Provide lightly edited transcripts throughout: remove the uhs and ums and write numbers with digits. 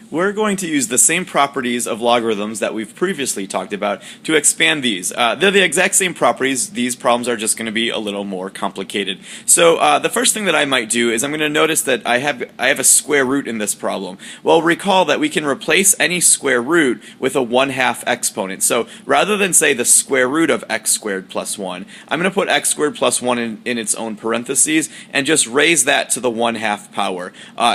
We're going to use the same properties of logarithms that we've previously talked about to expand these. They're the exact same properties. These problems are just going to be a little more complicated. So the first thing that I might do is I'm going to notice that I have a square root in this problem. Well, recall that we can replace any square root with a 1/2 exponent. So rather than say the square root of x squared plus 1, I'm going to put x squared plus 1 in its own parentheses and just raise that to the 1/2 power.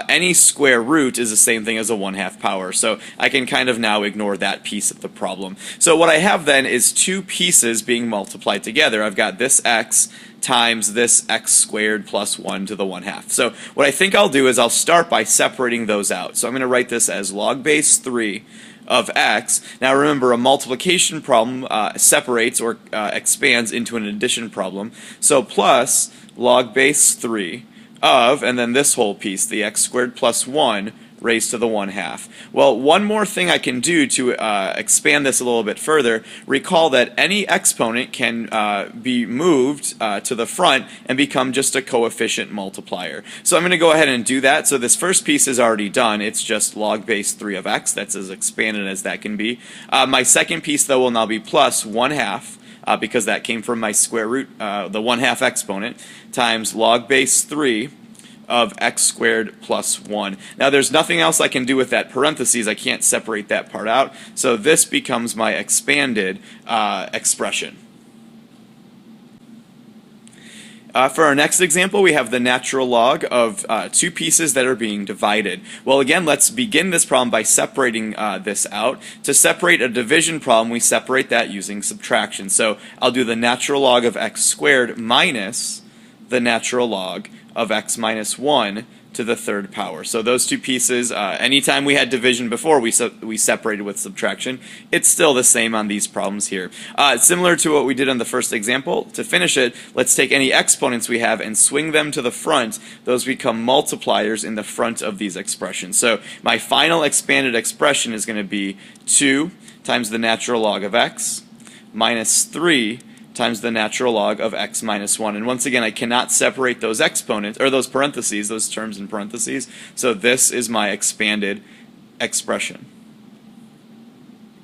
Any square root is the same thing as a 1/2 power, so I can kind of now ignore that piece of the problem. So what I have then is two pieces being multiplied together. I've got this x times this x squared plus 1 to the 1/2. So what I think I'll do is I'll start by separating those out. So I'm going to write this as log base 3 of x. Now remember, a multiplication problem separates or expands into an addition problem. So plus log base 3 of, and then this whole piece, the x squared plus 1 raised to the 1/2. Well, one more thing I can do to expand this a little bit further, recall that any exponent can be moved to the front and become just a coefficient multiplier. So I'm going to go ahead and do that. So this first piece is already done. It's just log base 3 of x. That's as expanded as that can be. My second piece, though, will now be plus 1/2. Because that came from my square root, the 1/2 exponent, times log base 3 of x squared plus 1. Now there's nothing else I can do with that parentheses. I can't separate that part out. So this becomes my expanded expression. For our next example, we have the natural log of two pieces that are being divided. Well, again, let's begin this problem by separating this out. To separate a division problem, we separate that using subtraction. So I'll do the natural log of x squared minus the natural log of x minus 1 to the 3rd power. So those two pieces, anytime we had division before, we separated with subtraction. It's still the same on these problems here. Similar to what we did on the first example, to finish it, let's take any exponents we have and swing them to the front. Those become multipliers in the front of these expressions. So my final expanded expression is going to be 2 times the natural log of x minus 3 times the natural log of x minus 1. And once again, I cannot separate those exponents, or those parentheses, those terms in parentheses. So this is my expanded expression.